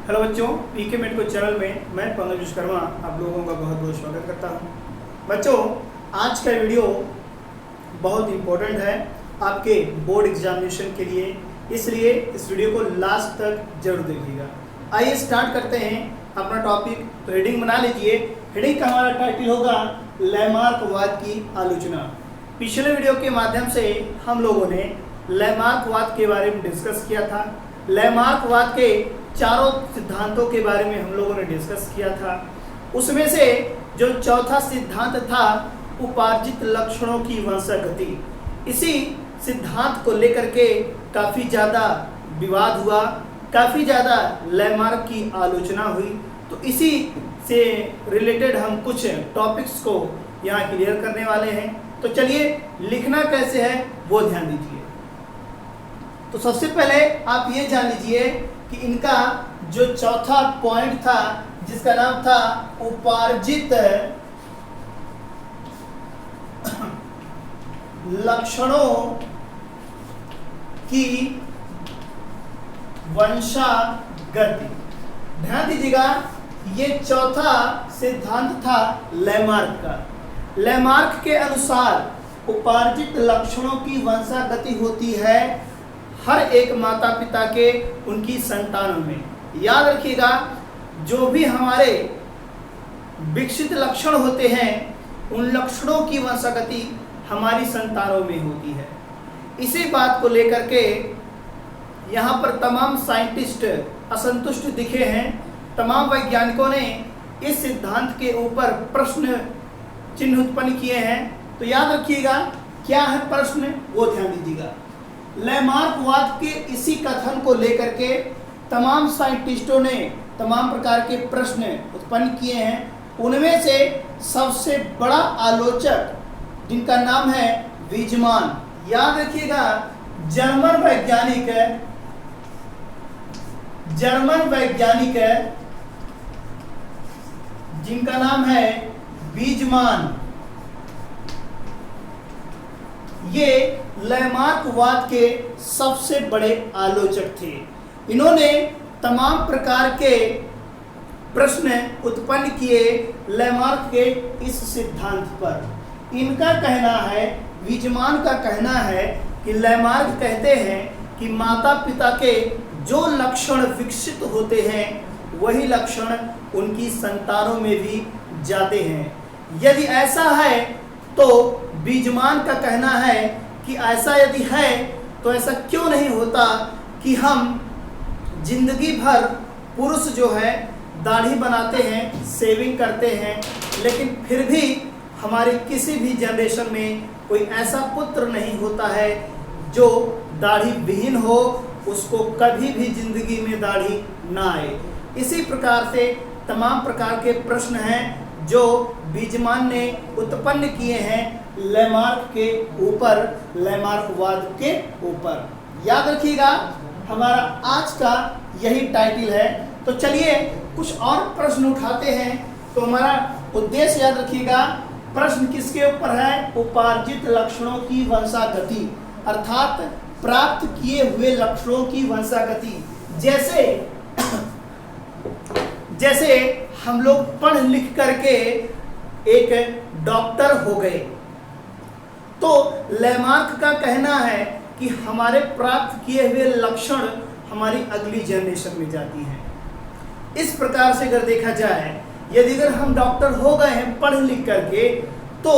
Hello बच्चों, पीके medico channel में मैं पंकज विश्वकर्मा आप लोगों का बहुत बहुत स्वागत करता हूं। बच्चों, आज का वीडियो बहुत इम्पोर्टेंट है आपके बोर्ड एग्जामिनेशन के लिए, इसलिए इस वीडियो को लास्ट तक जरूर देखिएगा। आइए स्टार्ट करते हैं अपना टॉपिक। तो हेडिंग बना लीजिए। हेडिंग का हमारा टाइटल होगा लैमार्कवाद की आलोचना। पिछले वीडियो के माध्यम से हम लोगों ने लैमार्कवाद के बारे में डिस्कस किया था। लैमार्कवाद के चारों सिद्धांतों के बारे में हम लोगों ने डिस्कस किया था। उसमें से जो चौथा सिद्धांत था उपार्जित लक्षणों की वंशागति, इसी सिद्धांत को लेकर के काफ़ी ज़्यादा विवाद हुआ, काफ़ी ज़्यादा लैमार्क की आलोचना हुई। तो इसी से रिलेटेड हम कुछ टॉपिक्स को यहाँ क्लियर करने वाले हैं। तो चलिए, लिखना कैसे है वो ध्यान दीजिए। तो सबसे पहले आप ये जान लीजिए कि इनका जो चौथा पॉइंट था जिसका नाम था उपार्जित लक्षणों की वंशागति, ध्यान दीजिएगा, ये चौथा सिद्धांत था लैमार्क का। लैमार्क के अनुसार उपार्जित लक्षणों की वंशागति होती है हर एक माता पिता के उनकी संतानों में। याद रखिएगा, जो भी हमारे विकसित लक्षण होते हैं उन लक्षणों की वंशागति हमारी संतानों में होती है। इसी बात को लेकर के यहाँ पर तमाम साइंटिस्ट असंतुष्ट दिखे हैं। तमाम वैज्ञानिकों ने इस सिद्धांत के ऊपर प्रश्न चिन्ह उत्पन्न किए हैं। तो याद रखिएगा क्या है प्रश्न, वो ध्यान दीजिएगा। लैमार्कवाद के इसी कथन को लेकर के तमाम साइंटिस्टों ने तमाम प्रकार के प्रश्न उत्पन्न किए हैं। उनमें से सबसे बड़ा आलोचक जिनका नाम है वीजमान, याद रखिएगा, जर्मन वैज्ञानिक जिनका नाम है वीजमान, ये लैमार्कवाद के सबसे बड़े आलोचक थे। इन्होंने तमाम प्रकार के प्रश्न उत्पन्न किए लैमार्क के इस सिद्धांत पर। इनका कहना है, वीजमान का कहना है कि लैमार्क कहते हैं कि माता पिता के जो लक्षण विकसित होते हैं वही लक्षण उनकी संतानों में भी जाते हैं। यदि ऐसा है तो वीजमान का कहना है कि ऐसा यदि है तो ऐसा क्यों नहीं होता कि हम जिंदगी भर पुरुष जो है दाढ़ी बनाते हैं, शेविंग करते हैं, लेकिन फिर भी हमारे किसी भी जनरेशन में कोई ऐसा पुत्र नहीं होता है जो दाढ़ी विहीन हो, उसको कभी भी जिंदगी में दाढ़ी ना आए। इसी प्रकार से तमाम प्रकार के प्रश्न हैं जो वीजमान ने उत्पन्न किए हैं लैमार्क के ऊपर, लैमार्कवाद के ऊपर। याद रखिएगा, हमारा आज का यही टाइटल है। तो चलिए कुछ और प्रश्न उठाते हैं। तो हमारा उद्देश्य याद रखिएगा, प्रश्न किसके ऊपर है? उपार्जित लक्षणों की वंशागति, अर्थात प्राप्त किए हुए लक्षणों की वंशागति। जैसे हम लोग पढ़ लिख करके एक डॉक्टर हो गए, तो लैमार्क का कहना है कि हमारे प्राप्त किए हुए लक्षण हमारी अगली जनरेशन में जाती हैं। इस प्रकार से अगर देखा जाए, यदि अगर हम डॉक्टर हो गए हैं पढ़ लिख करके, तो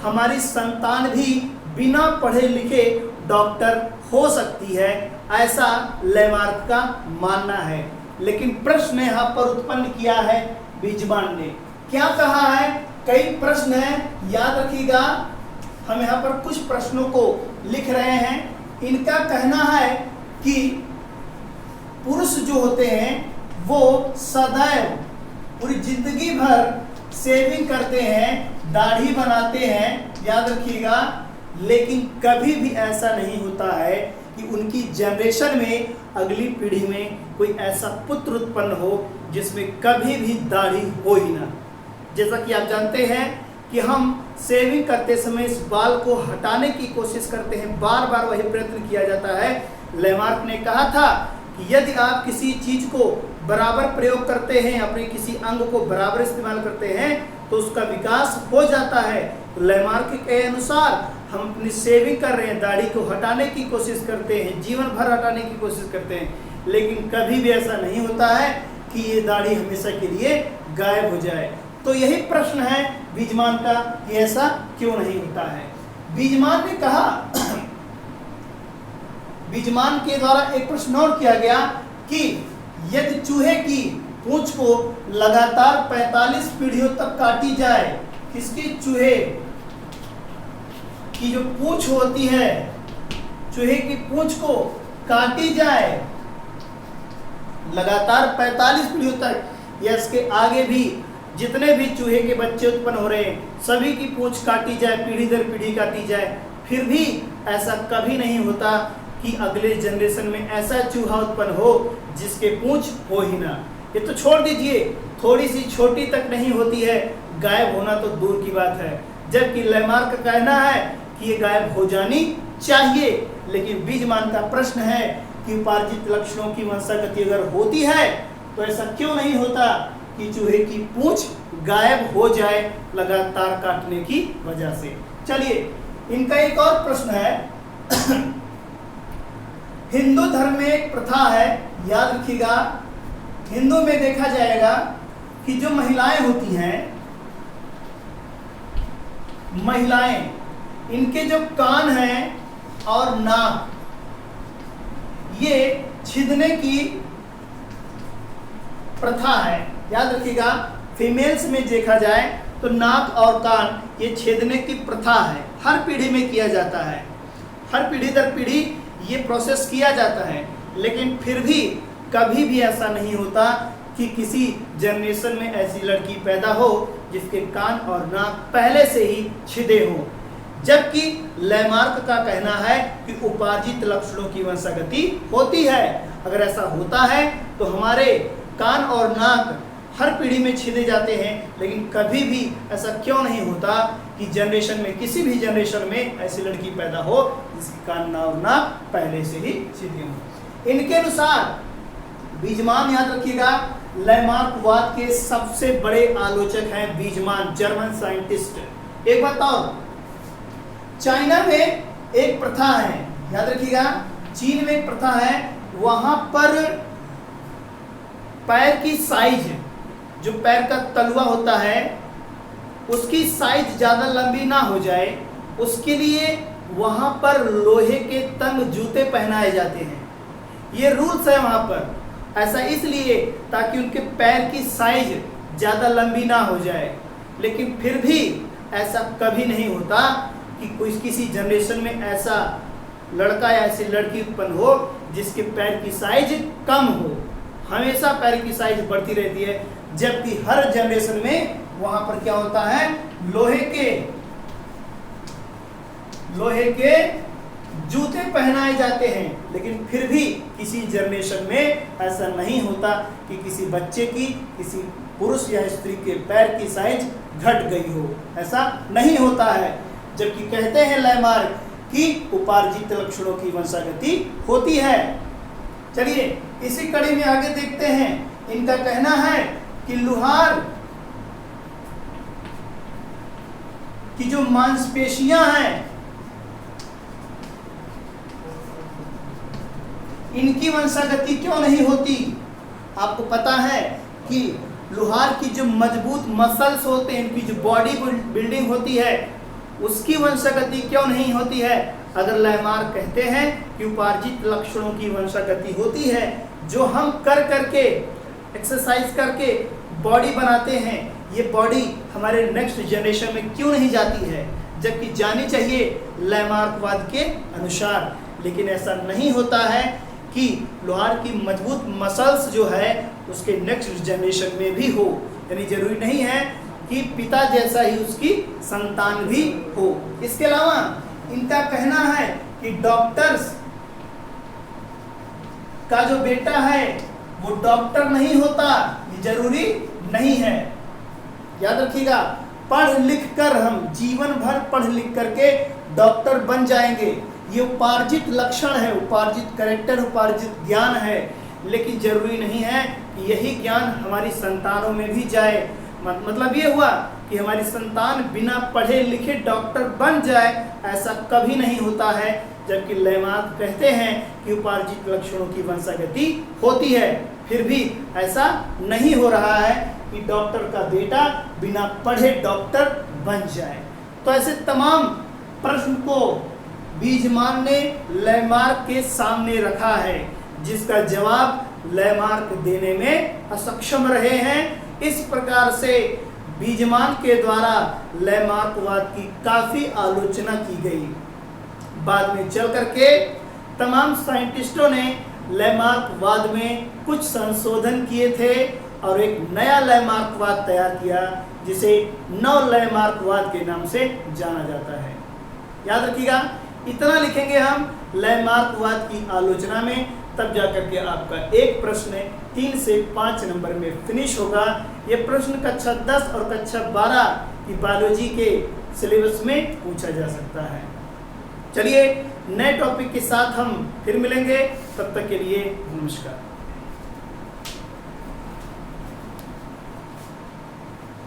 हमारी संतान भी बिना पढ़े लिखे डॉक्टर हो सकती है, ऐसा लैमार्क का मानना है। लेकिन प्रश्न यहाँ पर उत्पन्न किया है वीजमान ने। क्या कहा है? कई प्रश्न हैं, याद रखिएगा, हम यहाँ पर कुछ प्रश्नों को लिख रहे हैं। इनका कहना है कि पुरुष जो होते हैं वो सदैव पूरी जिंदगी भर शेविंग करते हैं, दाढ़ी बनाते हैं, याद रखिएगा, लेकिन कभी भी ऐसा नहीं होता है कि उनकी जनरेशन में, अगली पीढ़ी में कोई ऐसा पुत्र उत्पन्न हो जिसमें कभी भी दाढ़ी हो ही ना। जैसा कि आप जानते हैं कि हम शेविंग करते समय इस बाल को हटाने की कोशिश करते हैं, बार बार वही प्रयत्न किया जाता है। लैमार्क ने कहा था कि यदि आप किसी चीज़ को बराबर प्रयोग करते हैं, अपने किसी अंग को बराबर इस्तेमाल करते हैं तो उसका विकास हो जाता है। तो लैमार्क के अनुसार हम अपनी सेविंग कर रहे हैं, दाढ़ी को हटाने की कोशिश करते हैं, जीवन भर हटाने की कोशिश करते हैं, लेकिन कभी भी ऐसा नहीं होता है कि ये दाढ़ी हमेशा के लिए गायब हो जाए। तो यही प्रश्न है बीजमान का कि ऐसा क्यों नहीं होता है। बीजमान ने कहा, बीजमान के द्वारा एक प्रश्न और किया गया कि यदि चूहे की पूंछ को लगातार 45 पीढ़ियों तक काटी जाए, किसकी, चूहे की जो पूंछ होती है, चूहे की पूंछ को काटी जाए लगातार 45 पीढ़ियों तक या इसके आगे भी जितने भी चूहे के बच्चे उत्पन्न हो रहे हैं सभी की पूंछ काटी जाए, पीढ़ी दर पीढ़ी काटी जाए, फिर भी ऐसा कभी नहीं होता कि अगले जनरेशन में ऐसा चूहा उत्पन्न हो जिसके पूंछ हो ही ना। ये तो छोड़ दीजिए, थोड़ी सी छोटी तक नहीं होती है, गायब होना तो दूर की बात है। जबकि लैमार्क का कहना है कि ये गायब हो जानी चाहिए। लेकिन बीजमान का प्रश्न है कि उपार्जित लक्षणों की वंशागति अगर होती है तो ऐसा क्यों नहीं होता कि चूहे की पूंछ गायब हो जाए लगातार काटने की वजह से। चलिए, इनका एक और प्रश्न है। हिंदू धर्म में एक प्रथा है, याद रखिएगा, हिंदू में देखा जाएगा कि जो महिलाएं होती हैं, महिलाएं, इनके जो कान हैं और नाक, ये छीदने की प्रथा है। याद रखिएगा, फीमेल्स में देखा जाए तो नाक और कान ये छेदने की प्रथा है, हर पीढ़ी में किया जाता है, हर पीढ़ी दर पीढ़ी ये प्रोसेस किया जाता है। लेकिन फिर भी कभी भी ऐसा नहीं होता कि किसी जनरेशन में ऐसी लड़की पैदा हो जिसके कान और नाक पहले से ही छिदे हों। जबकि लैमार्क का कहना है कि उपार्जित लक्षणों की वंशागति होती है। अगर ऐसा होता है तो हमारे कान और नाक हर पीढ़ी में छिदे जाते हैं, लेकिन कभी भी ऐसा क्यों नहीं होता कि जनरेशन में, किसी भी जनरेशन में ऐसी लड़की पैदा हो जिसकी कान और नाक पहले से ही छिदे हों। इनके अनुसार बीजमान, याद रखिएगा, लैमार्कवाद के सबसे बड़े आलोचक हैं बीजमान, जर्मन साइंटिस्ट। एक बात और, चाइना में एक प्रथा है, याद रखिएगा, चीन में एक प्रथा है, वहां पर पैर की साइज, जो पैर का तलवा होता है उसकी साइज ज्यादा लंबी ना हो जाए, उसके लिए वहां पर लोहे के तंग जूते पहनाए जाते हैं। ये रूल्स है वहां पर, ऐसा इसलिए ताकि उनके पैर की साइज ज्यादा लंबी ना हो जाए। लेकिन फिर भी ऐसा कभी नहीं होता कि कोई किसी जनरेशन में ऐसा लड़का या ऐसी लड़की उत्पन्न हो जिसके पैर की साइज कम हो, हमेशा पैर की साइज बढ़ती रहती है। जबकि हर जनरेशन में वहां पर क्या होता है, लोहे के जूते पहनाए जाते हैं। लेकिन फिर भी किसी जनरेशन में ऐसा नहीं होता कि किसी बच्चे की, किसी पुरुष या स्त्री के पैर की साइज घट गई हो, ऐसा नहीं होता है। जबकि कहते हैं लैमार्क कि उपार्जित लक्षणों की वंशागति होती है। चलिए, इसी कड़ी में आगे देखते हैं। इनका कहना है कि लुहार की जो मांसपेशियां हैं, इनकी वंशागति क्यों नहीं होती। आपको पता है कि लुहार की जो मजबूत मसल्स होते हैं, इनकी जो बॉडी बिल्डिंग होती है, उसकी वंशागति क्यों नहीं होती है। अगर लैमार्क कहते हैं कि उपार्जित लक्षणों की वंशागति होती है, जो हम कर करके, एक्सरसाइज करके बॉडी बनाते हैं, ये बॉडी हमारे नेक्स्ट जनरेशन में क्यों नहीं जाती है, जबकि जानी चाहिए लैमार्कवाद के अनुसार। लेकिन ऐसा नहीं होता है कि लोहार की मजबूत मसल्स जो है उसके नेक्स्ट जनरेशन में भी हो। यानी जरूरी नहीं है कि पिता जैसा ही उसकी संतान भी हो। इसके अलावा इनका कहना है कि डॉक्टर्स का जो बेटा है वो डॉक्टर नहीं होता, ये जरूरी नहीं है। याद रखिएगा, पढ़ लिख कर हम जीवन भर पढ़ लिख करके डॉक्टर बन जाएंगे, ये उपार्जित लक्षण है, उपार्जित कैरेक्टर, उपार्जित ज्ञान है। लेकिन जरूरी नहीं है कि यही ज्ञान हमारी संतानों में भी जाए। मतलब ये हुआ कि हमारी संतान बिना पढ़े लिखे डॉक्टर बन जाए, ऐसा कभी नहीं होता है। जबकि लेमार्क कहते हैं कि उपार्जित लक्षणों की वंशागति होती है, फिर भी ऐसा नहीं हो रहा है कि डॉक्टर का बेटा बिना पढ़े डॉक्टर बन जाए। तो ऐसे तमाम प्रश्न को बीजमान ने लेमार्क के सामने रखा है, जिसका जवाब लेमार्क देने में असक्षम रहे हैं। इस प्रकार से बीजमान के द्वारा लेमार्कवाद की काफी आलोचना की गई। बाद में चल करके तमाम साइंटिस्टों ने लेमार्कवाद में कुछ संशोधन किए थे और एक नया लेमार्कवाद तैयार किया, जिसे नव लेमार्कवाद के नाम से जाना जाता है। याद रखिएगा, इतना लिखेंगे हम लेमार्कवाद की आलोचना में, तब जाकर के आपका एक प्रश्न 3 से 5 नंबर में फिनिश होगा। ये प्रश्न कक्षा 10 और कक्षा 12 की बायोलॉजी के सिलेबस में पूछा जा सकता है। चलिए नए टॉपिक के साथ हम फिर मिलेंगे, तब तक के लिए नमस्कार।